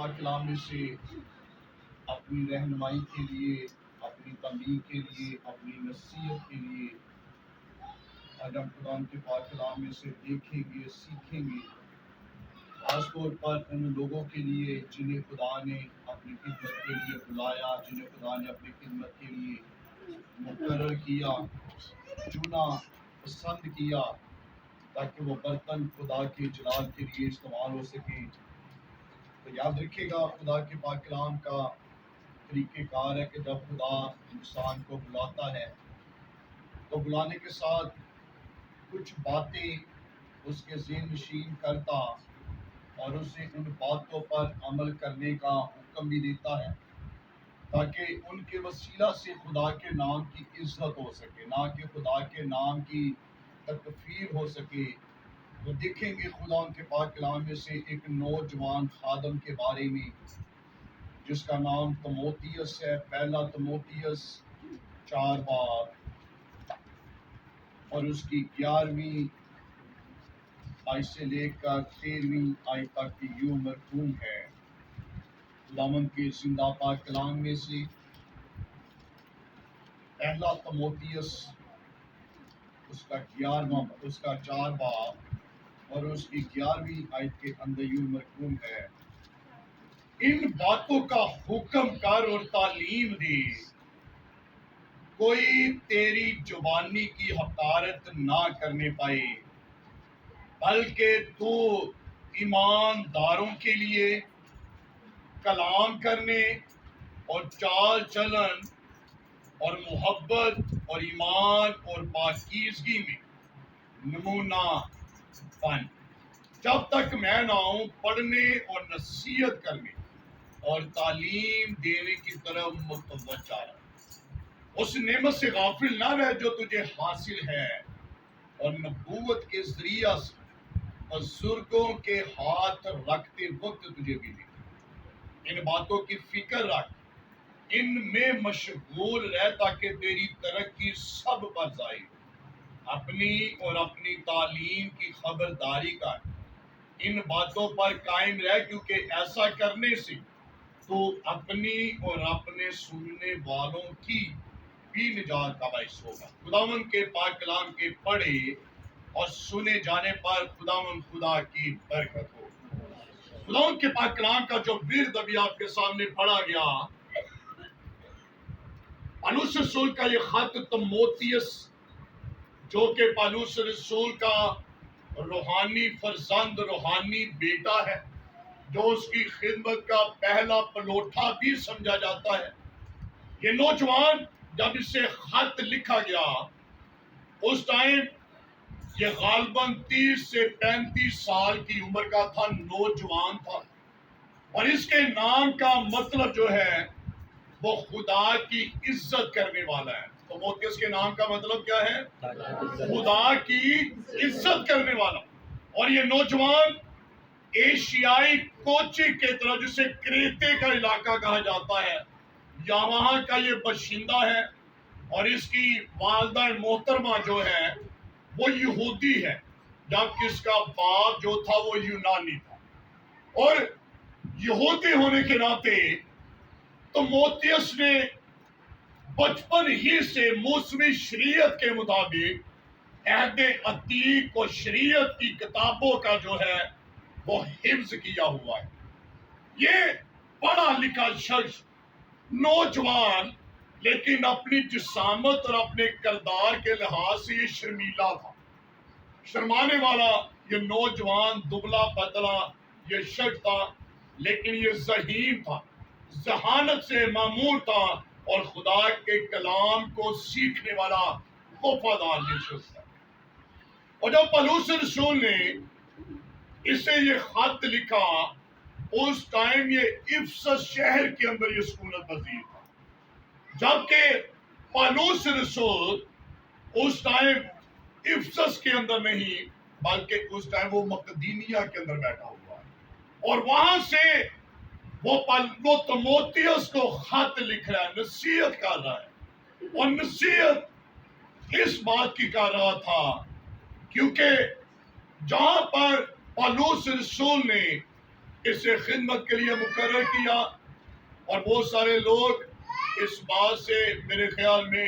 پاک کلام میں سے اپنی رہنمائی کے لیے، اپنی تنبیہ کے لیے، اپنی نصیحت کے لیے آج ہم خدا کے پاک کلام میں سے دیکھیں گے، سیکھیں گے، خاص طور پر ان لوگوں کے لیے جنہیں خدا نے اپنی خدمت کے لیے بلایا، جنہیں خدا نے اپنی خدمت کے لیے مقرر کیا، چنا، پسند کیا، تاکہ وہ برتن خدا کے جلال کے لیے استعمال ہو سکیں۔ تو یاد رکھے گا خدا کے پاک کلام کا طریقہ کار ہے کہ جب خدا انسان کو بلاتا ہے تو بلانے کے ساتھ کچھ باتیں اس کے ذہن نشین کرتا اور اسے ان باتوں پر عمل کرنے کا حکم بھی دیتا ہے، تاکہ ان کے وسیلہ سے خدا کے نام کی عزت ہو سکے، نہ کہ خدا کے نام کی تکفیر ہو سکے۔ تو دیکھیں گے خدا ان کے پاک کلام میں سے ایک نوجوان خادم کے بارے میں جس کا نام تموتیس ہے، پہلا تموتیس 4 اور اس کی 11ویں آیت سے لے کر 13ویں آیت تک کی یوں مرقوم ہے۔ خداوند کے زندہ پاک کلام میں سے پہلا تموتیس اس کا 4 اور اس کی 11ویں آیت کے اندر یوں مرقوم ہے، ان باتوں کا حکم کر اور تعلیم دے، کوئی تیری زبانی کی حقارت نہ کرنے پائے، بلکہ تو ایمانداروں کے لیے کلام کرنے اور چال چلن اور محبت اور ایمان اور پاکیزگی میں نمونہ بن، جب تک میں نہ آؤں۔ پڑھنے اور نصیحت کرنے اور تعلیم دینے کی طرف متوجہ رہ، اس نعمت سے غافل نہ رہ جو تجھے حاصل ہے اور نبوت کے ذریعہ سے بزرگوں کے ہاتھ رکھتے وقت تجھے بھی دی۔ ان باتوں کی فکر رکھ، ان میں مشغول رہ، تاکہ تیری ترقی سب پر ظاہر ہو۔ اپنی اور اپنی تعلیم کی خبرداری کر، ان باتوں پر قائم رہ، کیونکہ ایسا کرنے سے تو اپنی اور اپنے سننے والوں کی بھی نجات کا باعث ہوگا۔ خداوند کے پاک کلام کے پڑھے اور سنے جانے پر خداوند خدا کی برکت ہو۔ خداوند کے پاک کلام کا جو ورد ابھی آپ کے سامنے پڑھا گیا، پالوس رسول کا یہ خط تموتیس جو کہ پالوس رسول کا روحانی فرزند، روحانی بیٹا ہے، جو اس کی خدمت کا پہلا پلوٹھا بھی سمجھا جاتا ہے، یہ نوجوان جب اسے خط لکھا گیا اس ٹائم یہ غالباً 30 سے 35 سال کی عمر کا تھا، نوجوان تھا، اور اس کے نام کا مطلب جو ہے وہ خدا کی عزت کرنے والا ہے۔ تموتیس کے نام کا مطلب کیا ہے؟ خدا کی عزت کرنے والا۔ اور یہ نوجوان ایشیائی کوچی کے طرف، جسے کریتے کا علاقہ کہا جاتا ہے، یا وہاں کا یہ باشندہ ہے، اور اس کی والدہ محترمہ جو ہے وہ یہودی ہے، جبکہ اس کا باپ جو تھا وہ یونانی تھا۔ اور یہودی ہونے کے ناطے تموتیس نے بچپن ہی سے موسمی شریعت کے مطابق عہد عتیق اور شریعت کی کتابوں کا جو ہے وہ حفظ کیا ہوا ہے۔ یہ پڑھا لکھا شخص، نوجوان، لیکن اپنی جسامت اور اپنے کردار کے لحاظ سے یہ شرمیلا تھا، شرمانے والا۔ یہ نوجوان دبلا پتلا یہ شخص تھا، لیکن یہ ذہین تھا، ذہانت سے معمور تھا، اور خدا کے کلام کو سیکھنے والا وفادار یہ شخص تھا۔ اور جب پالوس رسول نے اسے یہ خط لکھا، اس ٹائم یہ افسس شہر کے اندر یہ سکونت پذیر تھا، جبکہ پالوس رسول اس ٹائم افسس کے اندر نہیں، بلکہ اس ٹائم وہ مقدونیہ کے اندر بیٹھا ہوا ہے، اور وہاں سے وہ تموتیس کو خط لکھ رہا ہے، نصیحت کر رہا ہے، اور نصیحت اس بات کی کر رہا تھا کیونکہ جہاں پر پالوس رسول نے اسے خدمت کے لیے مقرر کیا، اور بہت سارے لوگ اس بات سے میرے خیال میں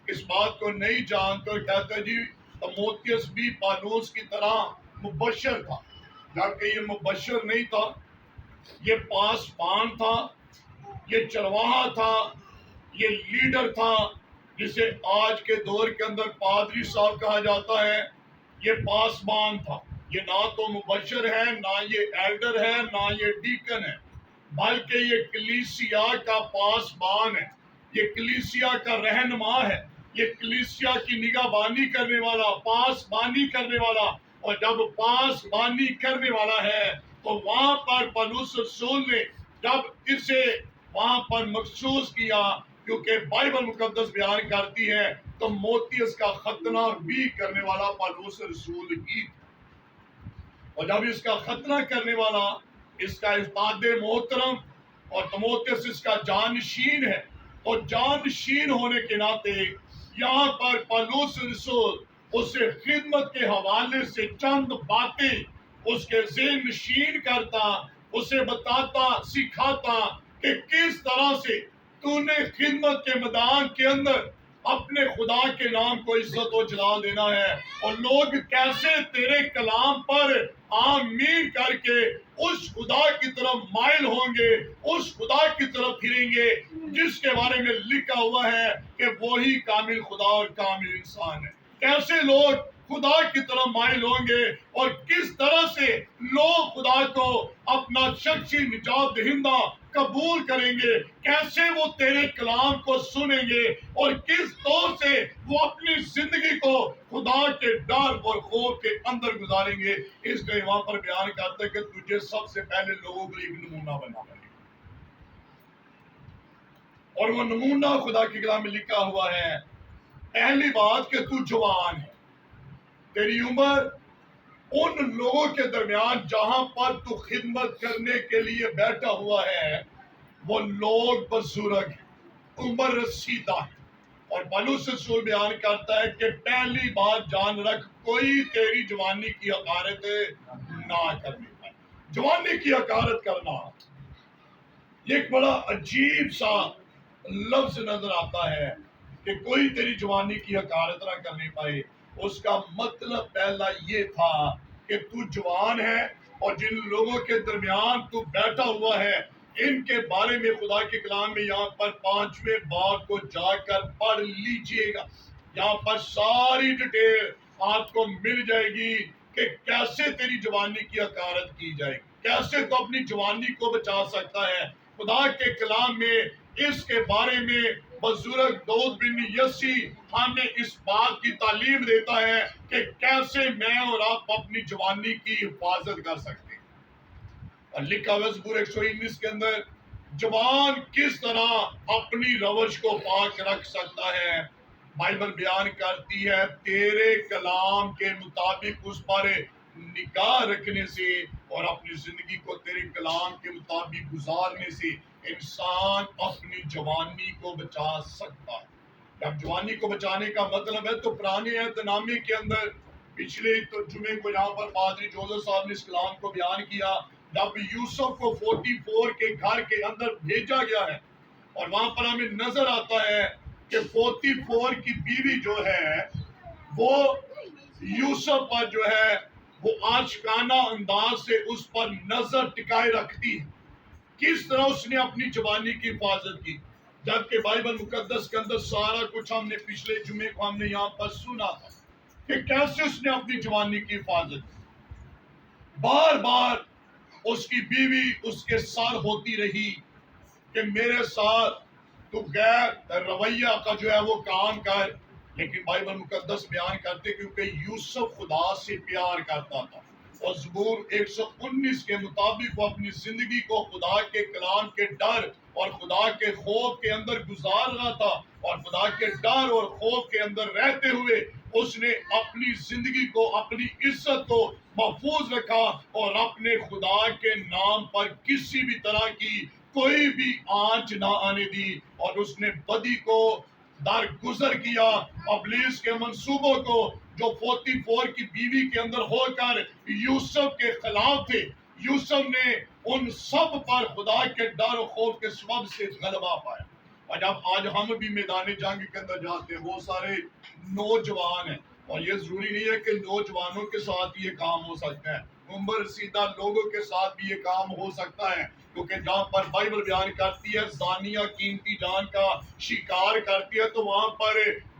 اس بات کو نہیں جانتے، کہتے جی تموتیس بھی پالوس کی طرح مبشر تھا، جبکہ یہ مبشر نہیں تھا، یہ پاسبان تھا، یہ چرواہا تھا، یہ لیڈر تھا، جسے آج کے دور کے اندر پادری صاحب کہا جاتا ہے۔ یہ پاسبان تھا، یہ نہ تو مبشر ہے، نہ یہ ایلڈر ہے، نہ یہ ڈیکن ہے، بلکہ یہ کلیسیا کا پاسبان ہے، یہ کلیسیا کا رہنما ہے، یہ کلیسیا کی نگہبانی کرنے والا، پاسبانی کرنے والا۔ اور جب پاسبانی کرنے والا ہے تو وہاں پر پولس رسول نے جب اسے وہاں پر مخصوص کیا، کیونکہ بائبل مقدس بیان کرتی ہے تو موتیس کا ختنہ بھی کرنے والا پولس رسول ہی تھا۔ اور جب اس کا ختنہ کرنے والا اس کا استاد محترم اور تموتیس اس کا جانشین ہے، اور جانشین ہونے کے ناطے یہاں پر پولس رسول اسے خدمت کے حوالے سے چند باتیں اس کے ذہن نشین کرتا، اسے بتاتا، سکھاتا کہ کس طرح سے تو نے خدمت کے میدان کے اندر اپنے خدا کے نام کو عزت و جلال دینا ہے، اور لوگ کیسے تیرے کلام پر آمین کر کے اس خدا کی طرف مائل ہوں گے، اس خدا کی طرف پھریں گے جس کے بارے میں لکھا ہوا ہے کہ وہی کامل خدا اور کامل انسان ہے۔ کیسے لوگ خدا کی طرف مائل ہوں گے اور کس طرح سے لوگ خدا کو اپنا شخصی نجات دہندہ قبول کریں گے، کیسے وہ تیرے کلام کو سنیں گے، اور کس طور سے وہ اپنی زندگی کو خدا کے ڈر اور خوف کے اندر گزاریں گے۔ اس لیے وہاں پر بیان کرتا ہے کہ تجھے سب سے پہلے لوگوں کے لیے ایک نمونہ بنا ہے، اور وہ نمونہ خدا کے کلام میں لکھا ہوا ہے۔ پہلی بات کہ تو جوان ہے، تیری عمر ان لوگوں کے درمیان جہاں پر تو خدمت کرنے کے لیے بیٹھا ہوا ہے وہ لوگ بزرگ ہیں، عمر رسیدہ ہے، اور پولس رسول بیان کرتا ہے کہ پہلی بات جان رکھ، کوئی تیری جوانی کی حقارت نہ کرنے پائے۔ جوانی کی حقارت کرنا یہ ایک بڑا عجیب سا لفظ نظر آتا ہے کہ کوئی تیری جوانی کی حقارت نہ کرنے پائے۔ اس کا مطلب پہلا یہ تھا کہ تو جوان ہے، اور جن لوگوں کے درمیان تو بیٹھا ہوا ہے ان کے بارے میں خدا کے کلام میں یہاں پر 5ویں باب کو جا کر پڑھ لیجئے گا، یہاں پر ساری ڈیٹیل آپ کو مل جائے گی کہ کیسے تیری جوانی کی حقارت کی جائے گی، کیسے تو اپنی جوانی کو بچا سکتا ہے۔ خدا کے کلام میں اس کے بارے میں بزرگ داؤد بن یسی ہمیں اس بات کی تعلیم دیتا ہے کہ کیسے میں اور آپ اپنی جوانی کی حفاظت کر سکتے ہیں۔ اور لکھا ہوا زبور 119 کے اندر جوان کس طرح اپنی روش کو پاک رکھ سکتا ہے۔ بائبل بیان کرتی ہے تیرے کلام کے مطابق اس پر نگاہ رکھنے سے اور اپنی زندگی کو تیرے کلام کے مطابق گزارنے سے انسان اپنی جوانی کو بچا سکتا ہے۔ جب جوانی کو بچانے کا مطلب ہے تو پرانے عہد نامے کے اندر پچھلے ترجمے کو یہاں پر پادری جوزف صاحب نے اس کلام کو بیان کیا، جب یوسف کو 44 کے گھر کے اندر بھیجا گیا ہے، اور وہاں پر ہمیں نظر آتا ہے کہ 44 کی بیوی جو ہے وہ یوسف پر جو ہے وہ عاشقانہ انداز سے اس پر نظر ٹکائے رکھتی ہے، کس طرح اس نے اپنی جوانی کی حفاظت کی، جبکہ بائبل مقدس کے اندر سارا کچھ ہم نے پچھلے جمعے کو ہم نے یہاں پر سنا تھا کہ کیسے اس نے اپنی جوانی کی حفاظت کی۔ بار بار اس کی بیوی اس کے ساتھ ہوتی رہی کہ میرے ساتھ تو غیر رویہ کا جو ہے وہ کام کر، لیکن بائبل مقدس بیان کرتے کیونکہ یوسف خدا سے پیار کرتا تھا، اور زبور 119 کے مطابق وہ اپنی زندگی کو خدا کے کلام کے ڈر اور خدا کے خوف کے اندر گزار رہا تھا، اور خدا کے ڈر اور خوف کے اندر رہتے ہوئے اس نے اپنی زندگی کو، اپنی عزت کو محفوظ رکھا، اور اپنے خدا کے نام پر کسی بھی طرح کی کوئی بھی آنچ نہ آنے دی، اور اس نے بدی کو درگزر کیا، ابلیس کے منصوبوں کو جو 44 کی بیوی کے اندر ہو کر یوسف کے خلاف تھے، یوسف نے ان سب پر خدا کے ڈر و خوف کے سبب سے غلبہ پایا. اور جب آج ہم بھی میدان جنگ کے اندر جاتے ہیں، بہت سارے نوجوان ہیں، اور یہ ضروری نہیں ہے کہ نوجوانوں کے ساتھ یہ کام ہو سکتا ہے، عمر رسیدہ لوگوں کے ساتھ بھی یہ کام ہو سکتا ہے، کیونکہ جہاں پر بائبل بیان کرتی ہے زانیہ قیمتی جان کا شکار کرتی ہے، تو وہاں پر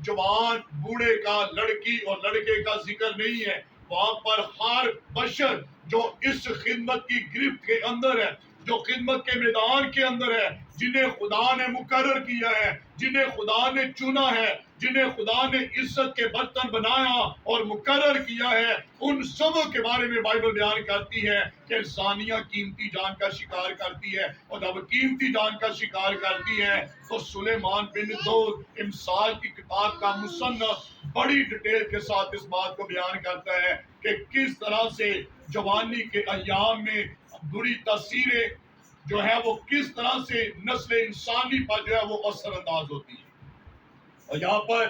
جوان بوڑھے کا، لڑکی اور لڑکے کا ذکر نہیں ہے. وہاں پر ہر بشر جو اس خدمت کی گرفت کے اندر ہے، جو خدمت کے میدان کے اندر ہے، جنہیں خدا نے مقرر کیا ہے، جنہیں خدا نے چنا ہے، جنہیں خدا نے عزت کے برتن بنایا اور مقرر کیا ہے، ان سب کے بارے میں بائبل بیان کرتی ہے کہ زانیہ قیمتی جان کا شکار کرتی ہے. اور جب قیمتی جان کا شکار کرتی ہے تو سلیمان بن داؤد امثال کی کتاب کا مصنف بڑی ڈیٹیل کے ساتھ اس بات کو بیان کرتا ہے کہ کس طرح سے جوانی کے ایام میں بری تاثیریں جو ہے وہ کس طرح سے نسل انسانی پر جو ہے وہ اثر انداز ہوتی ہے. اور یہاں پر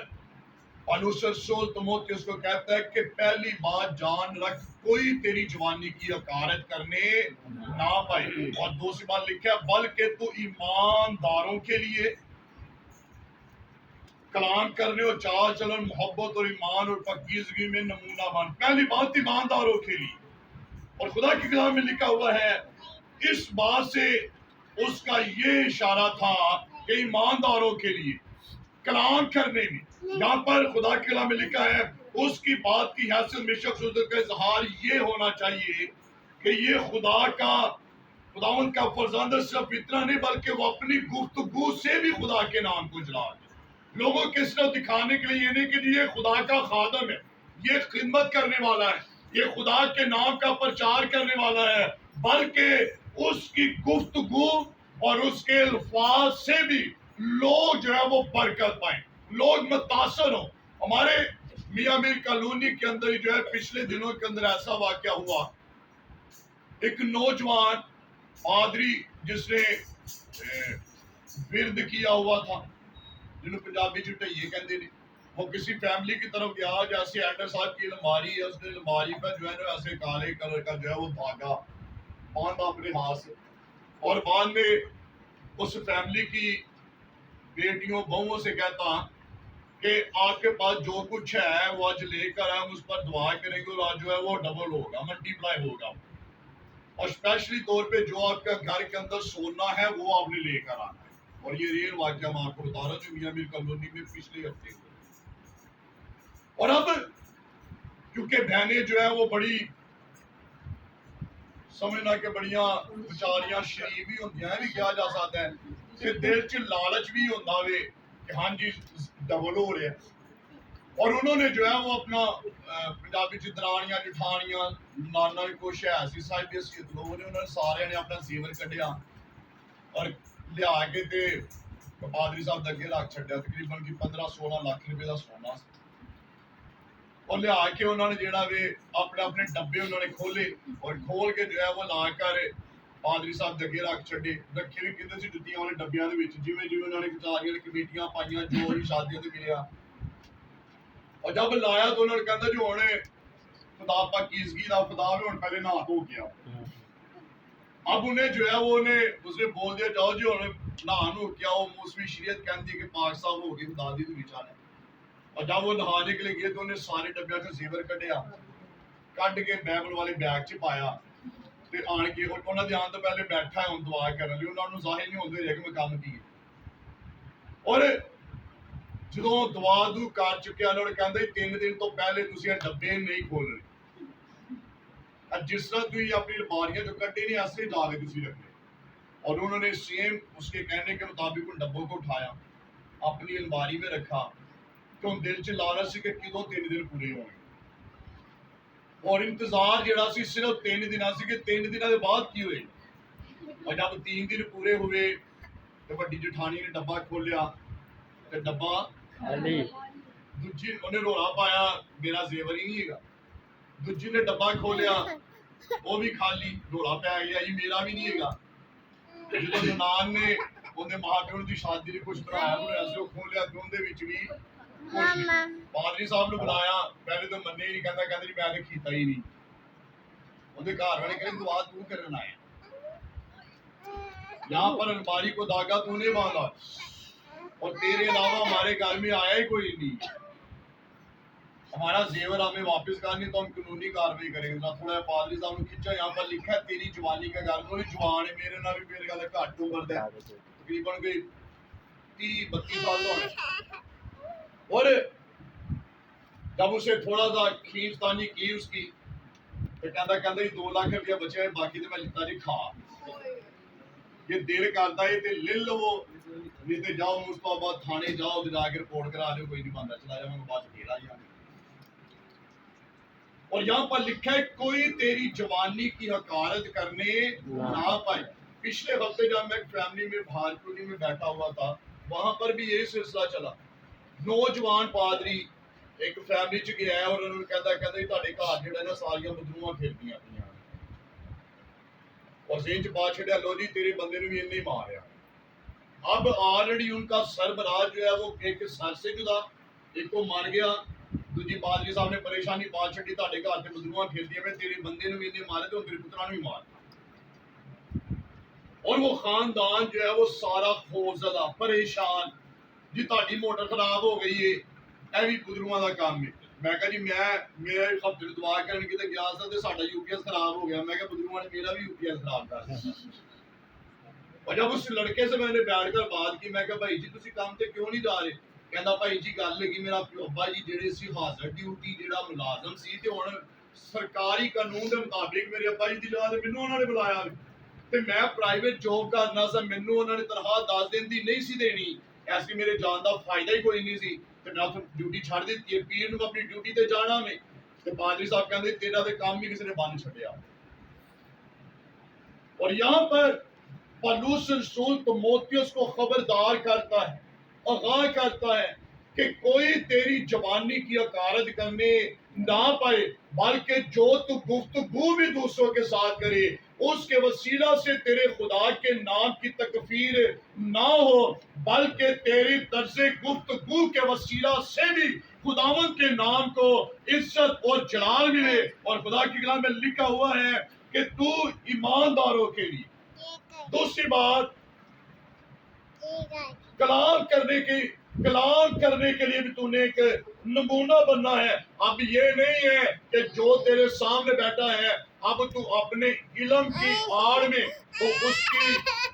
پالوس رسول تیموتھیوس کو کہتا ہے کہ پہلی بات جان رکھ، کوئی تیری جوانی کی حقارت کرنے نہ پائے. اور دوسری بات لکھا ہے بلکہ تو ایمانداروں کے لیے کلام کرنے اور چال چلن، محبت اور ایمان اور پاکیزگی میں نمونہ بن. پہلی بات ایمانداروں کے لیے. اور خدا کی کتاب میں لکھا ہوا ہے اس بات سے اس کا یہ اشارہ تھا کہ ایمانداروں کے لیے کلام کرنے میں، یہاں پر خدا کی کلام میں لکھا ہے اس کی بات کی حیثیت میں شخص کا اظہار یہ ہونا چاہیے کہ یہ خداوند کا فرزند صرف اتنا نہیں بلکہ وہ اپنی گفتگو سے بھی خدا کے نام کو جلا دے. لوگوں کے صرف دکھانے کے لیے یہ نہیں کہ یہ خدا کا خادم ہے، یہ خدمت کرنے والا ہے، یہ خدا کے نام کا پرچار کرنے والا ہے، بلکہ اس کی گفتگو اور اس کے الفاظ سے بھی لوگ جو ہے وہ برکت پائیں، لوگ متاثر ہوں. ہمارے میاں میر کالونی کے اندر جو ہے پچھلے دنوں کے اندر ایسا واقعہ ہوا، ایک نوجوان پادری جس نے ورد کیا ہوا تھا، جنہوں پنجابی چٹائیے کہتے ہیں، وہ کسی فیملی کی طرف گیا جیسے ایڈر صاحب کی الماری ہے، اس نے الماری پہ جو ہے نا ایسے کالے کلر کا جو ہے وہ دھاگا باندھا اپنے ہاتھ سے، اور بعد میں اس فیملی کی بیٹیوں بہووں سے کہتا کہ آپ کے پاس جو کچھ ہے وہ آج لے کر ہم اس پر دعا کریں گے اور آج جو ہے وہ ڈبل ہوگا، ملٹی پلائی ہوگا. اور اسپیشلی طور پہ جو آپ کا گھر کے اندر سونا ہے وہ آپ نے لے کر آنا ہے. اور یہ ریئل واقعہ میں آپ کو بتا رہا ہوں جو میاں میر کالونی میں پچھلے ہفتے ہوئے. اور اب کیونکہ بہنیں جو ہے وہ بڑی سمجھنا کہ بڑیاں بچاریاں شریف بھی ہوتی ہیں، بھی کیا جا سکتا ہے کہ دل چ لالچ بھی ہوتا ہوئے کہ ہاں جی ڈبل ہو رہے ہیں. اور انہوں نے جو ہے وہ اپنا پنجابی چترانیاں جٹھانیاں نانا کچھ ایسی صاحب حیثیت لوگوں نے انہوں نے سارے نے اپنا زیور کڈیا اور لیا کے تے پادری صاحب دے رکھ چھڈیا، تقریباً 15-16 لاکھ روپے کا سونا، اور لیا کے انہوں نے جیڑا وے اپنے اپنے ڈبے انہوں نے کھولے اور کھول کے جو ہے وہ لا کر پادری صاحب دے رکھ چھڈے. رکھے بھی کدھر سی جتیاں والے ڈبیاں دے وچ، جویں جویں انہوں نے کچاریاں کمیٹیاں پائیاں جو ہی شادیاں تے ملیا. اور جب لایا تو انہوں نے کہا جو ہونے خدا پاکیزگی دا خدا بھی ہن پہلے نہا دھو گیا. اب انہیں جو ہے وہ انہیں اس نے بول دیا جاؤ جی ہن نہا نو کیا وہ موسمی شریعت کہتی ہے کہ پاک صاحب ہو گئی خدا دی بیچارے. اور جب وہ نہانے کے لیے گئے تو انہیں سارے ڈبیاں سے زیور کڈیا، کڈ کے بائبل والے بیگ چ پایا تے آن کے انہاں دے آن تو پہلے بیٹھا ہے ہن دعا کرن لئی، انہاں نوں ظاہر نہیں ہوندے کہ میں کام کی. اور جدوں دعا دو کر چکے انہوں نے کہندے 3 دن تو پہلے تسی ڈبے نہیں کھولنے، جس طرح تھی اپنی الماریاں جو کٹی نہیں ایسے جا کے تسی رکھنے. اور انہوں نے سیم اس کے کہنے کے مطابق ان ڈبوں کو اٹھایا اپنی الماری میں رکھا، تو دل چ لالچ سی کہ کدوں 3 دن پورے ہوئے. اور انتظار جڑا سی صرف 3 دن سی کہ 3 دنوں کے بعد کی ہوئے. اور جب 3 دن پورے ہوئے تو بڑی جٹھانی نے ڈبہ کھولیا تے ڈبہ دوجی انہیں رولا پایا میرا زیور ہی نہیں ہے. دوجی نے ڈبہ کھولیا وہ بھی خالی، رولا پیا گیا جی میرا بھی نہیں ہے. جدو ننان نے اندر ماں پیو کی شادی کچھ بنایا ایسے کھولیا تو اندر بھی کچھ نہیں. پادری صاحب نے بلایا، پہلے تو منے ہی نہیں، کہتا جی میں نے کیتا ہی نہیں. انہیں گھر والے کہیں دعا تو کرنا ہے، یہاں پر الماری کو داغا تو نے باندھا، اور تیرے علاوہ ہمارے گھر میں آیا ہی کوئی نہیں، ہمارا زیور ہمیں واپس کرنی تو ہم قانونی کاروائی کریں گے۔ نہ تھوڑا پادری صاحب نے کھینچا، یہاں پر لکھا ہے تیری جوانی کا گھر، وہ جوان ہے، میرے نال بھی میرے گھر گھٹ عمر ہے، تقریباً کوئی 30-32 سال کا ہے، اور جب اسے تھوڑا سا کھینچتانی کی اس کی تو کہتا 2 لاکھ روپیہ بچے باقی تو میں لکھتا جی کھا، یہ دل کرتا ہے تے لے لو، نہیں تے جاؤ مصطفیٰ تھانے جاؤ جا کے رپورٹ کرا لو، کوئی نہیں بندہ چلا جائے میں بعد پھر آ جاؤں۔ اور یہاں پر لکھا ہے کوئی تیری جوانی کی حقارت کرنے نہ پائے۔ پچھلے ہفتے جب میں فیملی میں بھارپوری میں بیٹھا ہوا تھا، وہاں پر بھی یہی سلسلہ چلا، نوجوان پادری ایک فیملی چ گیا ہے اور انہوں نے کہتا تھوڑے گھر جڑا نا ساریاں بدروواں پھرتیاں پیا، اور ذہن چ پا چھڑیا لو جی تیرے بندے نے بھی نہیں ماریا۔ اب آلریڈی ان کا سربراہ جو ہے وہ ایک سر سے جدا، ایک کو مر گیا، دوجی پادری صاحب نے پریشانی پا چھڑی تھوڑے گھر سے بدروواں پھرتیاں پیا، تیرے بندے نے بھی نہیں مارے تو تیرے پترا نے بھی مار، اور وہ خاندان جو ہے وہ سارا خوفزدہ پریشان، جی تاری موٹر خراب ہو گئی ہے، اے بھی بدروواں دا کام ہے۔ میں کہا جی میرے ہفتے دعا کرنے کی گیا تھا تو ساڈا یو پی ایس خراب ہو گیا، میں کہا بدروواں نے میرا بھی یو پی ایس خراب کر دیا۔ اور جب اس لڑکے سے میں نے بیٹھ کر بات کی، میں کہا بھائی جی تسی کام تے کیوں نہیں جا رہے؟ کہندا بھائی جی گل لگی میرا ابا جی جڑے سی حاضر ڈیوٹی جڑا ملازم سی تے ہن سرکاری قانون دے مطابق میرے ابا جی دی جگہ تے مینوں انہاں نے بلایا تے میں پرائیویٹ جاب کرنا سا، مینوں انہاں نے تنخواہ 10 دن دی نہیں سی دینی، ایسی میرے جان دا فائدہ ہی کوئی نہیں سی تے میں ڈیوٹی چھڑ دتی ہے، پیر نوں اپنی ڈیوٹی تے جانا میں تے پادری صاحب کہندے تیرا تے کام بھی کسی نے بند چھڈیا۔ اور یہاں پر پالوس رسول تموتیوس کو خبردار کرتا ہے، آگاہ کرتا ہے کہ کوئی تیری جوانی کی حقارت کرنے نہ پائے، بلکہ جو تو گفتگو بھی دوسروں کے ساتھ کرے اس کے وسیلہ سے تیرے خدا کے نام کی تکفیر نہ ہو، بلکہ تیری طرز گفتگو کے وسیلہ سے بھی خداوند کے نام کو عزت اور جلال ملے۔ اور خدا کی کلام میں لکھا ہوا ہے کہ تو ایمانداروں کے لیے، دوسری بات کلام کرنے کے لیے بھی تو نے ایک نمونہ بننا ہے۔ اب یہ نہیں ہے کہ جو تیرے سامنے بیٹھا ہے اب تو اپنے علم کی آڑ میں تو اس کی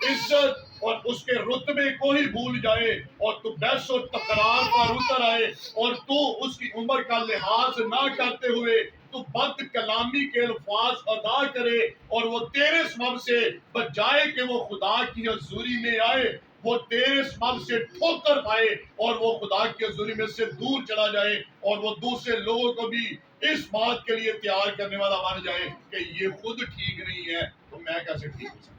عزت اور اس کے رتبے کو ہی بھول جائے اور تو بحث و تکرار پر اتر آئے اور تو اس کی عمر کا لحاظ نہ کرتے ہوئے تو بد کلامی کے الفاظ ادا کرے، اور وہ تیرے سبب سے بجائے کہ وہ خدا کی حضوری میں آئے وہ تیرے سبب سے ٹھوکر پائے اور وہ خدا کی حضوری میں سے دور چلا جائے، اور وہ دوسرے لوگوں کو بھی اس بات کے لیے تیار کرنے والا بن جائے کہ یہ خود ٹھیک نہیں ہے تو میں کیسے ٹھیک ہو سکتا۔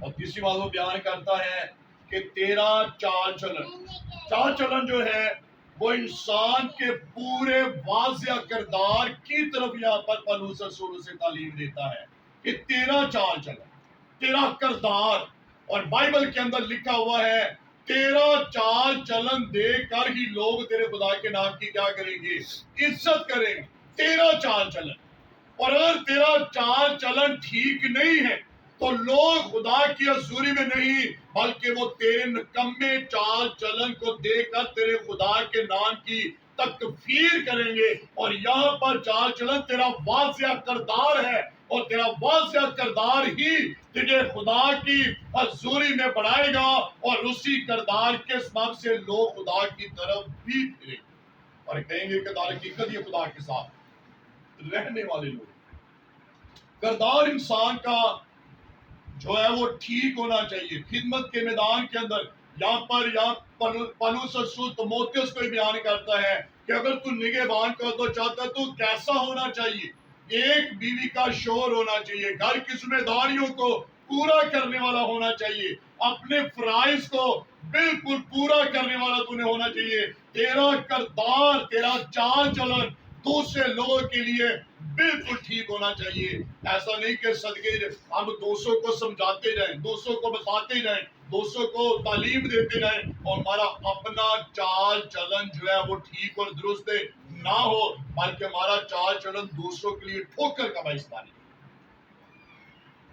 اور تیسری بات وہ بیان کرتا ہے کہ تیرا چال چلن جو ہے وہ انسان کے پورے واضح کردار کی طرف یہاں پر پالوس رسول سے تعلیم دیتا ہے کہ تیرا چال چلن، تیرا کردار، اور بائبل کے اندر لکھا ہوا ہے تیرا چال چلن دیکھ کر ہی لوگ تیرے خدا کے نام کی کیا کریں گے؟ عزت کریں گے۔ تیرا چال چلن، اور اگر تیرا چال چلن ٹھیک نہیں ہے تو لوگ خدا کی حضوری میں نہیں بلکہ وہ تیرے نکمے چال چلن کو دیکھ کر تیرے خدا کے نام کی تکفیر کریں گے۔ اور یہاں پر چال چلن تیرا واضح کردار ہے، اور تیرا واضح کردار ہی تجھے خدا کی حضوری میں بڑھائے گا، اور اسی کردار کے سبب سے لوگ خدا کی طرف بھی پھریں اور کہیں گے کہ حقیقت یہ خدا کے ساتھ رہنے والے لوگ۔ کردار انسان کا جو ہے وہ ٹھیک ہونا چاہیے۔ خدمت کے میدان کے اندر یہاں پالوس رسول تموتیوس کو بیان کرتا ہے کہ اگر تو نگہبان کا تو چاہتا تو کیسا ہونا چاہیے؟ ایک بیوی کا شوہر ہونا چاہیے، گھر کی ذمہ داریوں کو پورا کرنے والا ہونا چاہیے، اپنے فرائض کو بالکل پورا کرنے والا تو نے ہونا چاہیے۔ تیرا کردار، تیرا چال چلن دوسرے لوگوں کے لیے بالکل ٹھیک ہونا چاہیے۔ ایسا نہیں کہ صدقے ہم دوستوں کو سمجھاتے جائیں، دوستوں کو بتاتے جائیں، دوستوں کو تعلیم دیتے جائیں اور ہمارا اپنا چال چلن جو ہے وہ ٹھیک اور درست نہ ہو، بلکہ ہمارا چال چلن دوسروں کے لیے ٹھوکر کا باعث بنے۔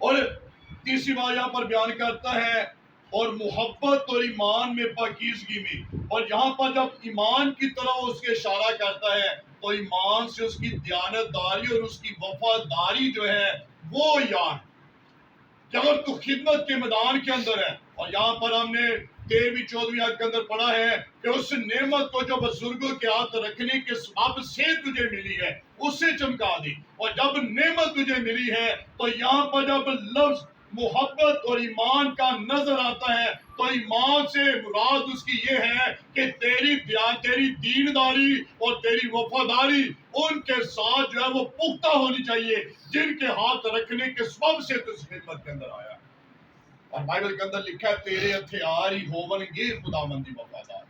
اور تیسری بات یہاں پر بیان کرتا ہے اور محبت اور ایمان میں پاکیزگی میں، اور یہاں پر جب ایمان کی طرح اس کے اشارہ کرتا ہے تو ایمان سے اس کی دیانتداری اور اس کی وفاداری جو ہے وہ یہاں ہے کہ اگر تو خدمت کے میدان کے اندر ہے، اور یہاں پر ہم نے 13ویں 14ویں آیت کے اندر پڑھا ہے کہ اس نعمت کو جو بزرگوں کے ہاتھ رکھنے کے سبب سے تجھے ملی ہے اسے چمکا دی، اور جب نعمت تجھے ملی ہے تو یہاں پر جب لفظ محبت اور ایمان کا نظر آتا ہے تو ایمان سے مراد اس کی یہ ہے کہ تیری دینداری اور تیری وفاداری ان کے ساتھ جو ہے وہ پختہ ہونی چاہیے جن کے ہاتھ رکھنے کے سبب سے تو اس خدمت کے اندر آیا۔ اور بائبل کے اندر لکھا ہے تیرے ہتھیار ہی ہوون گے خدا مندی وفادار۔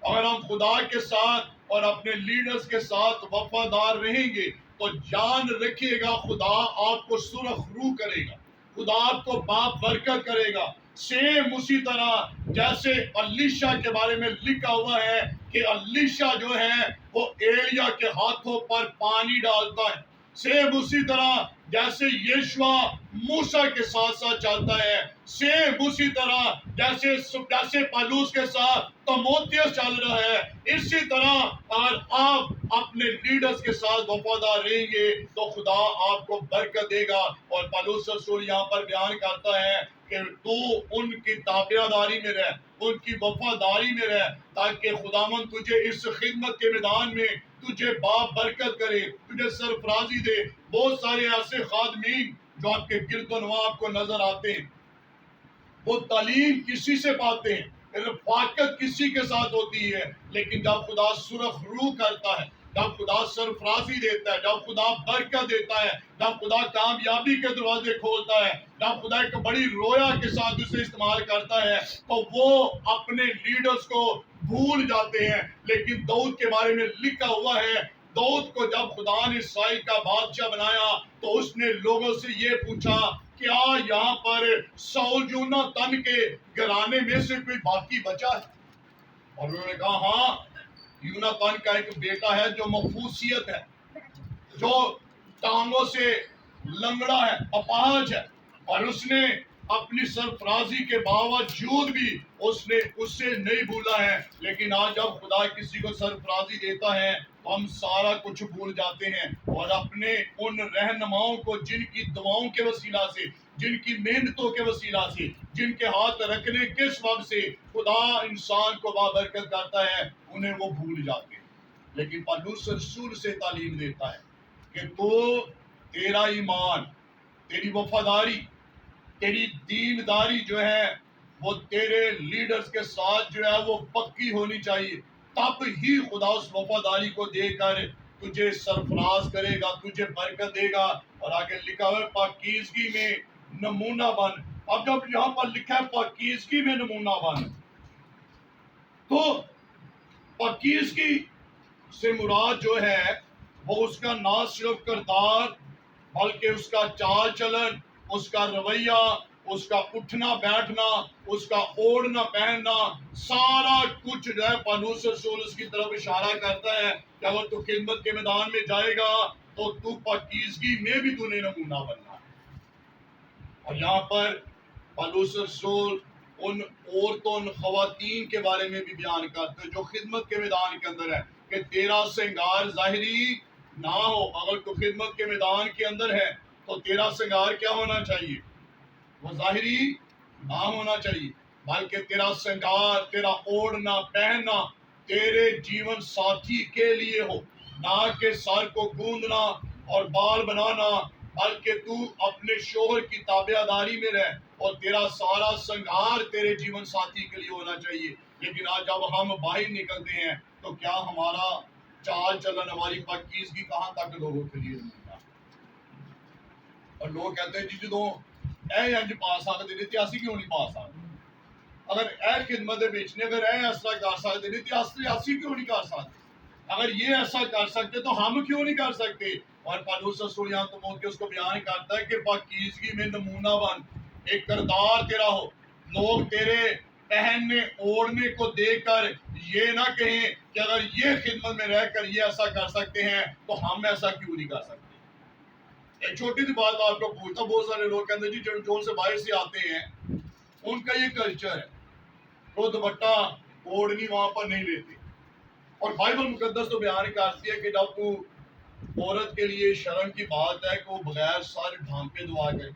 اگر ہم خدا کے ساتھ اور اپنے لیڈرز کے ساتھ وفادار رہیں گے تو جان رکھیے گا خدا آپ کو سرخ رو کرے گا، خدا آپ کو باپ برکت کرے گا۔ سیم اسی طرح جیسے الیشا کے بارے میں لکھا ہوا ہے کہ الیشا جو ہے وہ ایلیا کے ہاتھوں پر پانی ڈالتا ہے، سیم اسی طرح جیسے یشوع موسیٰ کے ساتھ ساتھ چلتا ہے، سیم اسی طرح جیسے پالوس کے ساتھ تیموتھیوس چل رہا ہے، اسی طرح اگر آپ اپنے لیڈرز کے ساتھ وفادار رہیں گے تو خدا آپ کو برکت دے گا۔ اور پالوس رسول یہاں پر بیان کرتا ہے کہ تو ان کی تابعداری میں رہ، ان کی وفاداری میں رہ، تاکہ خداوند تجھے اس خدمت کے میدان میں تجھے باپ برکت کرے، تجھے سرفرازی دے۔ بہت سارے ایسے خادمین جو آپ کے گرد و نواح آپ کو نظر آتے ہیں، وہ تعلیم کسی سے پاتے ہیں، رفاقت کسی کے ساتھ ہوتی ہے، لیکن جب خدا سرخ رو کرتا ہے، جب خدا سرفرازی دیتا ہے، جب خدا برکت دیتا ہے، جب خدا کامیابی کے دروازے کھولتا ہے، جب خدا ایک بڑی رویا کے ساتھ اسے استعمال کرتا ہے تو وہ اپنے لیڈرز کو بھول جاتے ہیں۔ لیکن داؤد کے بارے میں لکھا ہوا ہے، داؤد کو جب خدا نے اسرائیل کا بادشاہ بنایا تو اس نے لوگوں سے یہ پوچھا کیا یہاں پر ساؤل یوناتن کے گھرانے میں سے کوئی باقی بچا ہے؟ اور انہوں نے کہا ہاں، یوناتن کا ایک بیٹا ہے جو مفوسیت ہے، جو ٹانگوں سے لنگڑا ہے، اپاہج ہے، اور اس نے اپنی سرفرازی کے باوجود بھی اس نے اس سے نہیں بھولا ہے۔ لیکن آج جب خدا کسی کو سرفرازی دیتا ہے تو ہم سارا کچھ بھول جاتے ہیں اور اپنے ان رہنماؤں کو جن کی دعاؤں کے وسیلہ سے، جن کی محنتوں کے وسیلہ سے، جن کے ہاتھ رکھنے کے سبب سے خدا انسان کو بابرکت کرتا ہے، انہیں وہ بھول جاتے ہیں۔ لیکن پالوس رسول سے تعلیم دیتا ہے کہ تیرا ایمان، تیری وفاداری، تیری دینداری جو ہے وہ تیرے لیڈرز کے ساتھ جو ہے وہ پکی ہونی چاہیے، تب ہی خدا اس وفاداری کو دے کر تجھے سرفراز کرے گا، تجھے برکت دے گا۔ اور آگے لکھا ہوا ہے پاکیزگی میں نمونہ بن۔ اب جب یہاں پر لکھا ہے پاکیزگی میں نمونہ بن، تو پاکیزگی سے مراد جو ہے وہ اس کا نہ صرف کردار بلکہ اس کا چال چلن، اس کا رویہ، اس کا اٹھنا بیٹھنا، اس کا اوڑھنا پہننا، سارا کچھ جو ہے پالوس رسول اس کی طرف اشارہ کرتا ہے کہ اگر تو خدمت کے میدان میں جائے گا تو پاکیزگی میں بھی تو نے نمونہ بننا ہے۔ اور یہاں پر پالوس رسول ان عورتوں، ان خواتین کے بارے میں بھی بیان کرتے ہیں جو خدمت کے میدان کے اندر ہے کہ تیرا سنگار ظاہری نہ ہو۔ اگر تو خدمت کے میدان کے اندر ہے تو تیرا سنگار کیا ہونا چاہیے؟ وہ ظاہری نہ ہونا چاہیے، بلکہ تیرا سنگار، تیرا اوڑھنا پہننا تیرے جیون ساتھی کے لیے ہو، نہ کہ سر کو گوندنا اور بال بنانا، بلکہ تو اپنے شوہر کی تابعداری میں رہ اور تیرا سارا سنگار تیرے جیون ساتھی کے لیے ہونا چاہیے۔ لیکن آج جب ہم باہر نکلتے ہیں تو کیا ہمارا چال چلن، ہماری پاکیزگی کہاں تک لوگوں کے لیے ہوتا ہے؟ اور لوگ کہتے ہیں جی جدوں اے انج پا سکتے نہیں تے اسی کیوں نہیں پا سکتے؟ اگر اے خدمت بیچنے اگر اے ایسا کر سکتے نہیں تے اسی کیوں نہیں کر سکتے؟ اگر یہ ایسا کر سکتے تو ہم کیوں نہیں کر سکتے؟ اور پالوس رسول یہاں تیموتھیوس کو بیان کرتا ہے کہ پاکیزگی میں نمونہ بن، ایک کردار تیرا ہو، لوگ تیرے پہننے اوڑھنے کو دیکھ کر یہ نہ کہیں کہ اگر یہ خدمت میں رہ کر یہ ایسا کر سکتے ہیں تو ہم ایسا کیوں نہیں کر سکتے. ایک چھوٹی سی بات آپ کو پوچھتا، بہت سارے لوگ کہتے ہیں جی جو سے باہر سے آتے ہیں ان کا یہ کلچر ہے، وہ دوپٹہ اوڑھنی وہاں پر نہیں لیتے. اور بائبل مقدس تو بیان کرتی ہے کہ جب تو عورت کے لیے شرم کی بات ہے کہ وہ بغیر سر ڈھانپ کے دعا کرے،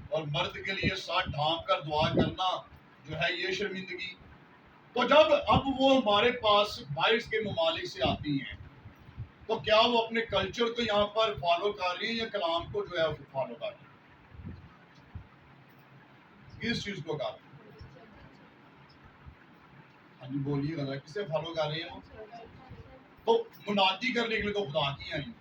اور مرد کے لیے سر ڈھانپ کر دعا کرنا جو ہے یہ شرمندگی. تو جب اب وہ ہمارے پاس باہر کے ممالک سے آتی ہیں تو کیا وہ اپنے کلچر کو یہاں پر فالو کر رہی ہیں یا کلام کو جو ہے فالو کر رہی ہیں؟ کس چیز کو کر رہی ہیں؟ ہاں جی بولیے گا، کسے فالو کر رہی ہیں؟ تو منادی کرنے کے لیے تو خدا کی آئی.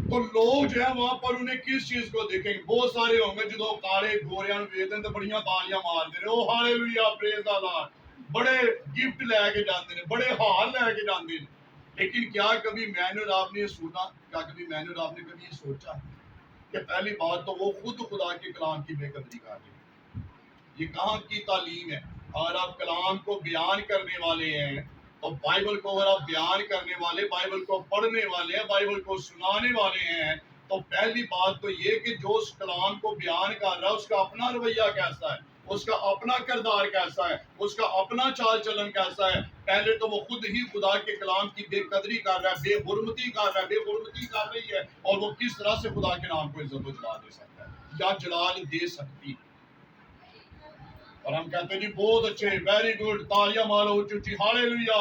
تو لوگ جو ہے وہاں پر انہیں کس چیز کو دیکھیں گے؟ بہت سارے ہوں گے جو کالے گوریاں ویدن تو بڑیاں تالیاں مار دے رہے، او ہالےلویا پریز دی لارڈ، بڑے گفٹ لے کے جاندے نے، بڑے ہار لے کے جاندے نے. لیکن کیا کبھی میں نے اور آپ نے یہ سنا، کیا کبھی میں نے اور آپ نے کبھی یہ سوچا کہ پہلی بات تو وہ خود خدا کے کلام کی بے قدری کر رہے ہیں؟ یہ کہاں کی تعلیم ہے؟ اگر آپ کلام کو بیان کرنے والے ہیں تو بائبل کو اگر آپ بیان کرنے والے، بائبل کو پڑھنے والے ہیں، بائبل کو سنانے والے ہیں، تو پہلی بات تو یہ کہ جو اس کلام کو بیان کر رہا ہے اس کا اپنا رویہ کیسا ہے، اس کا اپنا کردار کیسا ہے، اس کا اپنا چال چلن کیسا ہے. پہلے تو وہ خود ہی خدا کے کلام کی بے قدری کر رہا ہے، بے حرمتی کر رہا ہے، بے حرمتی کر رہی ہے، اور وہ کس طرح سے خدا کے نام کو عزت و جلال دے سکتا ہے یا جلال دے سکتی ہے. اور ہم کہتے ہیں جی بہت اچھے، ویری گڈ، تالیاں مارو اچھی، ہالےلویا.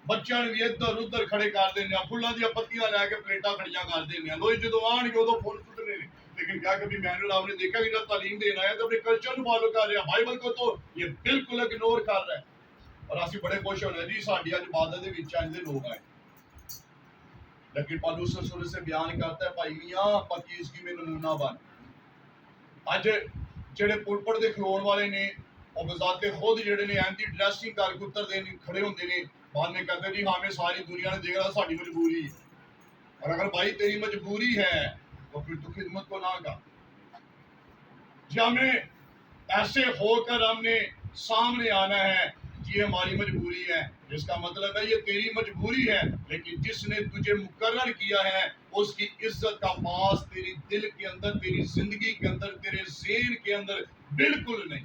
بچوں نے بھی ادھر ادھر کھڑے کر دینے، پھلاں دی پتیاں لے کے پلیٹاں کھڑیاں کر دینے، لوگ جدو آن گے ادو پھول سٹنے. لیکن کیا کبھی میں نے آپ نے دیکھا کہ جب تعلیم دینا ہے تو اپنے کلچر کو فالو کر رہے ہیں، بائبل کو تو یہ بالکل اگنور کر رہا ہے. اور اسی بڑے خوش ہونے جی ساڈی اج عبادت دے وچ انج دے لوگ آئے. لیکن پالوس رسول سے بیان کرتا ہے بھائی میاں پاکیزگی میں نمونہ بن. اج جڑے پلپٹ دے کھلون والے نے اور بذات خود جڑے نے اینٹی ڈریسنگ کر کے اتر دے کھڑے ہوندے نے، بعد میں کہتے جی ہمیں ساری دنیا نے دیکھ رہا ساری مجبوری ہے. اور اگر بھائی تیری مجبوری ہے تو پھر تو خدمت کو نہ کر. جی ہمیں ایسے ہو کر ہم نے سامنے آنا ہے، یہ ہماری مجبوری ہے. جس کا مطلب ہے یہ تیری مجبوری ہے، لیکن جس نے تجھے مقرر کیا ہے اس کی عزت کا پاس تیری دل کے اندر، تیری زندگی کے اندر، تیرے ذہن کے اندر بالکل نہیں.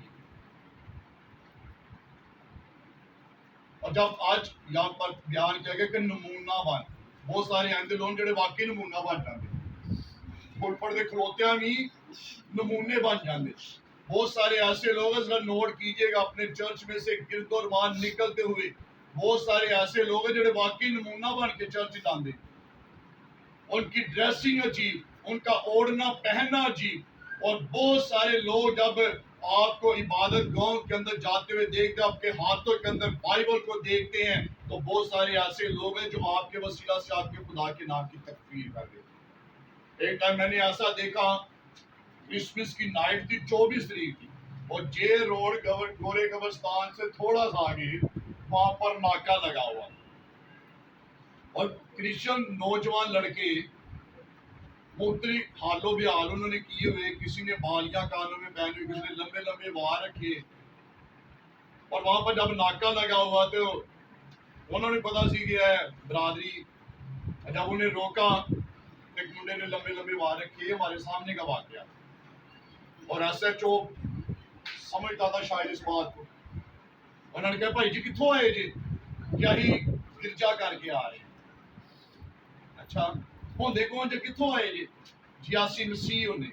اور جب آج یہاں پر بیان کیا گیا کہ نمونہ بن، بہت سارے ایسے لوگ جڑے واقعی نمونہ بن جاتے پلپٹ دے کھلوتیاں بھی نمونے بن جاندے. بہت سارے ایسے لوگ ہیں، ذرا نوٹ کیجئے گا اپنے چرچ میں سے گرد و مان نکلتے ہوئے بہت سارے ایسے لوگ ہیں جڑے واقعی نمونہ بن کے چرچ جاندے. ان کی ڈریسنگ عجیب، ان کا اوڑھنا پہننا عجیب. اور بہت سارے لوگ جب آپ کو عبادت گاؤں کے اندر جاتے ہوئے دیکھتے ہیں، آپ کے ہاتھوں کے اندر بائبل کو دیکھتے ہیں، تو بہت سارے ایسے لوگ ہیں جو آپ کے وسیلہ سے آپ کے خدا کے نام کی تکفیر کر دیتے ہیں. ایک ٹائم میں نے ایسا دیکھا، کرسمس کی نائٹ تھی، 24 تاریخ تھی، اور جے روڈ گورے قبرستان سے تھوڑا سا آگے وہاں پر ناکا لگا ہوا، اور کرسچن نوجوان لڑکے مختلف حال و بحال انہوں نے کیے ہوئے، کسی نے بالیاں کانوں میں پہنی ہوئی، کسی نے لمبے لمبے وار رکھے. اور وہاں پر جب ناکا لگا ہوا تو انہوں نے پتا سی گیا ہے برادری، جب انہیں روکا ایک منڈے نے لمبے لمبے وار رکھے، ہمارے سامنے کا واقعہ. اور ایس ایچ او سمجھتا تھا شاید اس بات کو، انہوں نے کہا بھائی جی کتوں آئے جی؟ یہی گرجا کر کے آ رہے ہیں. اچھا ہوں دیکھو جی کتوں آئے جی؟ جی آسی مسیح ہونے.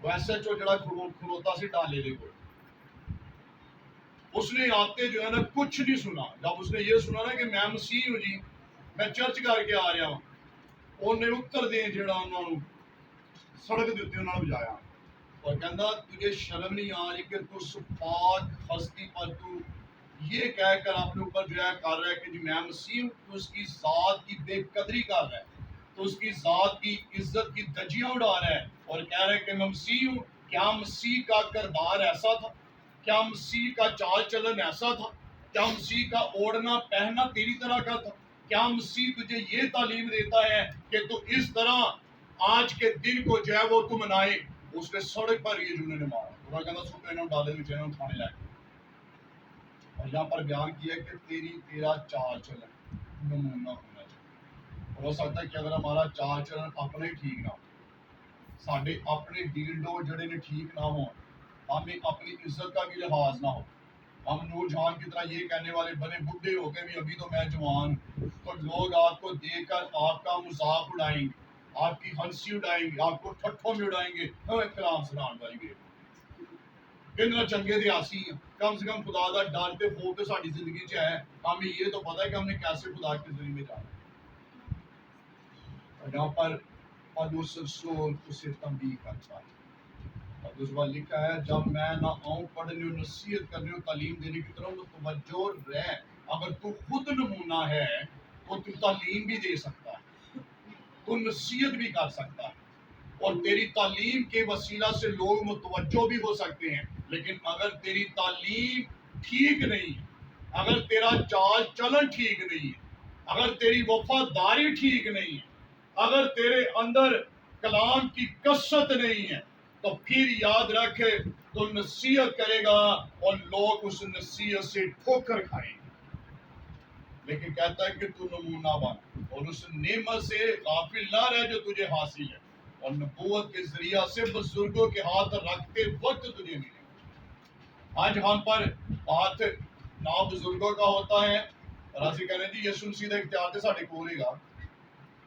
وہ ایس ایچ او جڑا کھلوتا سی ڈالے دے کو، اس نے آتے جو ہے نا کچھ نہیں سنا. جب اس نے یہ سنا نا کہ میں مسیح ہوں جی، میں چرچ کر کے آ رہا ہوں، انہیں اتر دیں جڑا انہوں نے سڑک دیتے انہوں نے بجایا اور کہندا تجھے شرم نہیں آ رہی کہ تو اس پاک ہستی پر تو یہ کہہ کر اپنے اوپر جو ہے کر رہا ہے کہ جی میں مسیح ہوں. تو اس کی ذات کی بے قدری کر رہا ہے، تو اس کی ذات کی عزت کی دھجیاں اڑا رہا ہے اور کہہ رہا ہے کہ میں مسیح ہوں. کیا مسیح کا کردار ایسا تھا؟ کیا مسیح کا چال چلن ایسا تھا؟ کیا مسیح کا اوڑھنا پہننا تیری طرح کا تھا؟ کیا مسیح تجھے یہ تعلیم دیتا ہے کہ تو اس طرح آج کے دن کو جو ہے وہ تو منائے؟ اس نے سڑک پر یہ جو انہوں نے مارا، انہوں نے کہا سوپر انہوں ڈالے ہوئے انہوں تھانے لے گئے. اور یہاں پر بیان کیا کہ تیرا چال چلن نمونہ ہونا چاہیے. ہو سکتا ہے کہ اگر ہمارا چال چلن اپنے ٹھیک نہ ہو, ساڈے اپنے ڈیلڈو جڑے نے ٹھیک نہ ہوں, ہمیں اپنی عزت کا بھی لحاظ نہ ہو, ہم نور جہاں کی طرح یہ کہنے والے بنے بڈھے ہو گئے بھی ابھی تو میں جوان, تو لوگ آپ کو دیکھ کر آپ کا مذاق اڑائیں گے, آپ کی ہنسی اڑائیں گے, آپ کو ٹھٹھوں میں اڑائیں گے, ہمیں کلام سنان جائیں گے کتنا چنگے دے آسی ہیں, کم سے کم خدا دا ڈانتے خوف تو ساری زندگی چ ہے, ہمیں یہ تو پتا ہے کہ ہم نے کیسے خدا کے ذریعے میں جانا. اور یہاں پر پالوس رسول اسے تنبیہ کرتا ہے, اور دوسرا لکھا ہے جب میں نہ آؤں پڑھنے اور نصیحت کرنے اور تعلیم دینے کی طرف متوجہ رہ. اگر تو خود نمونہ ہے تو تعلیم بھی دے سکتا ہے, تو نصیحت بھی کر سکتا ہے, اور تیری تعلیم کے وسیلہ سے لوگ متوجہ بھی ہو سکتے ہیں. لیکن اگر تیری تعلیم ٹھیک نہیں ہے, اگر تیرا چال چلن ٹھیک نہیں ہے, اگر تیری وفاداری ٹھیک نہیں ہے, اگر تیرے اندر کلام کی کثرت نہیں ہے, تو پھر یاد رکھے تو نصیحت کرے گا اور لوگ اس نصیحت سے ٹھوکر کھائیں گے. لیکن کہتا ہے کہ تو نمونہ بن اور اس نعمت سے غافل نہ رہ جو تجھے حاصل ہے, اور نبوت کے ذریعہ سے بزرگوں کے ہاتھ رکھتے وقت تجھے ملے. آج ہم پر ہاتھ نا بزرگوں کا ہوتا ہے, اور ایسے کہنے جی یسوع مسیح کا اختیار ساڈے کول ہے گا.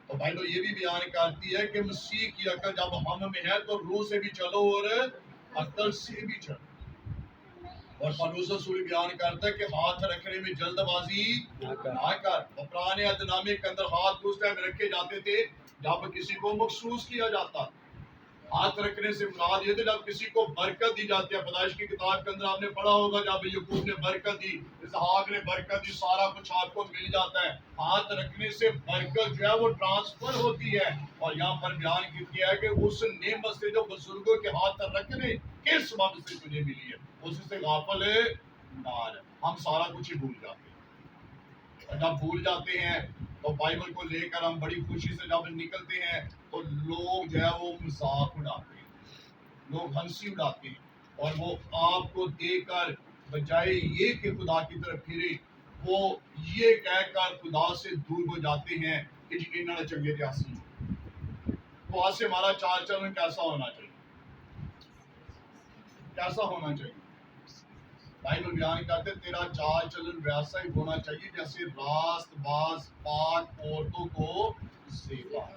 تو بائبل یہ بھی بیان کرتی ہے کہ مسیح کی عقل جب ہم میں ہے تو روح سے بھی چلو اور عقل سے بھی چلو. اور پالوس رسول بیان کرتا ہے کہ ہاتھ رکھنے میں جلد بازی نہ کر. پرانے عہد نامے کے اندر ہاتھ اس ٹائم رکھے جاتے تھے جب کسی کو مخصوص کیا جاتا. ہاتھ رکھنے سے مراد یہ تھا جب کسی کو برکت دی جاتی ہے. پیدائش کی کتاب کے اندر آپ نے پڑھا ہوگا جب یعقوب نے برکت دی, اسحاق نے برکت دی, سارا کچھ آپ کو مل جاتا ہے. ہاتھ رکھنے سے برکت جو ہے وہ ٹرانسفر ہوتی ہے. اور یہاں پر بیان کیا ہے کہ اس نعمت سے جو بزرگوں کے ہاتھ رکھنے کے سبب سے تجھے ملی ہے, اس سے غافل نہ رہ. ہم سارا کچھ ہی بھول جاتے ہیں, اور جب بھول جاتے ہیں تو بائبل کو لے کر ہم بڑی خوشی سے جب نکلتے ہیں تو لوگ جو ہے وہ مذاق اڑاتے ہیں, لوگ ہنسی اڑاتے ہیں, اور وہ آپ کو دیکھ کر بجائے یہ کہ خدا کی طرف پھرے, وہ یہ کہہ کر خدا سے دور ہو جاتے ہیں کہ جی انہوں نے چنگے جاسی. تو آج سے ہمارا چال چلن کیسا ہونا چاہیے, کیسا ہونا چاہیے؟ بائبل بیان کرتے تیرا چال چلن ویسا ہی ہونا چاہیے جیسے راست باز پاک عورتوں کو زیبا ہے.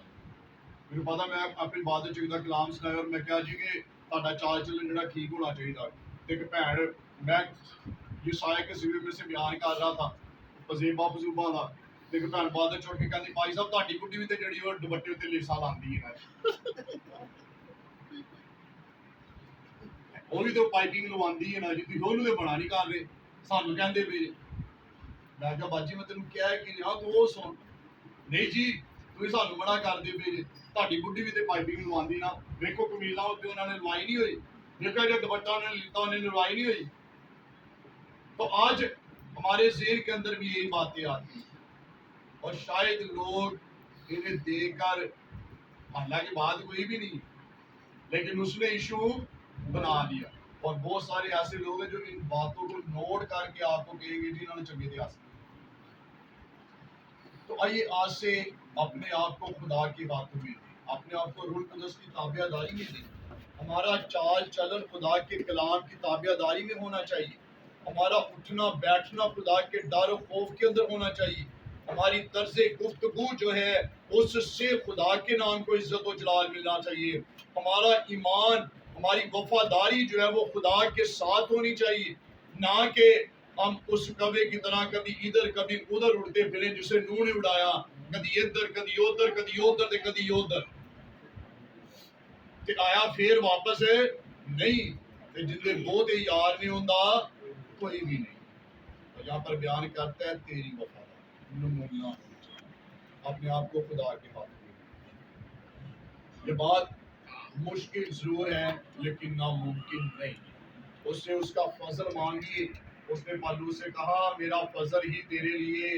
میرے پتا میں اپنی بات چاہیے کلام سنایا, اور میں کیا جی کہ تہاڈا چال چلن جڑا ٹھیک ہونا چاہیے. ایک بھن میں یسایا کے سیوے میں سے بیان کر رہا تھا پزیبا پزوبا کا, ایک بھن بعد چھوڑ کے کہندی بھائی صاحب تہاڈی بڈھی بھی تے جڑی وہ دوپٹے تے لیسا لاندی ہے, وہ بھی تو پائپنگ لواندی ہے نا جی, تسی اونوں تے بنا نہیں کر رہے, سانوں کہندے پے. میں کہا باجی میں تینوں کیا ہے کہ ہاں تو وہ سن, نہیں جی تسی سانوں بڑا کر دے پے, تہاڈی بڈھی بھی تے پائپنگ لواندی نا, ویکھو کمیزاں تے انہاں نے لوائی نہیں ہوئی, دیکھا جو دوپٹہ انہوں نے لیتا انہوں نے لوائی نہیں ہوئی. تو آج ہمارے ذہن کے اندر بھی یہی باتیں آتی ہیں, اور شاید لوگ انہیں دیکھ کر, حالانکہ بات کوئی بھی نہیں لیکن اس نے ایشو بنا دیا. اور بہت سارے ایسے لوگ ہیں جو ان باتوں کو نوٹ کر کے آپ کو کہیں گے جی انہوں نے چنگے دے آسے. تو آئیے آج سے اپنے آپ کو خدا کے ہاتھوں میں دیں, اپنے آپ کو روح القدس کی تابع داری میں دیں. ہمارا چال چلن خدا کے کلام کی تابع داری میں ہونا چاہیے. ہمارا اٹھنا بیٹھنا خدا کے ڈر و خوف کے اندر ہونا چاہیے. ہماری طرز گفتگو جو ہے اس سے خدا کے نام کو عزت و جلال ملنا چاہیے. ہمارا ایمان, ہماری وفاداری جو ہے وہ خدا کے ساتھ ہونی چاہیے, نہ کہ ہم اس کوے کی طرح کبھی ادھر کبھی ادھر اڑتے پھریں جسے نوح نے اڑایا, کدی ادھر کدی ادھر کدی ادھر کدی ادھر, تے آیا پھر واپس نہیں, تے جتنے بہت یار نہیں ہوندا کوئی بھی نہیں. یہاں پر بیان کرتا ہے تیری وفاداری نمونہ ہونی چاہیے, اپنے آپ کو خدا کے ہاتھ میں. یہ بات مشکل ضرور ہے لیکن ناممکن نہیں. اس سے اس کا فضل مانگیے. اس نے پالوس سے کہا میرا فضل ہی تیرے لیے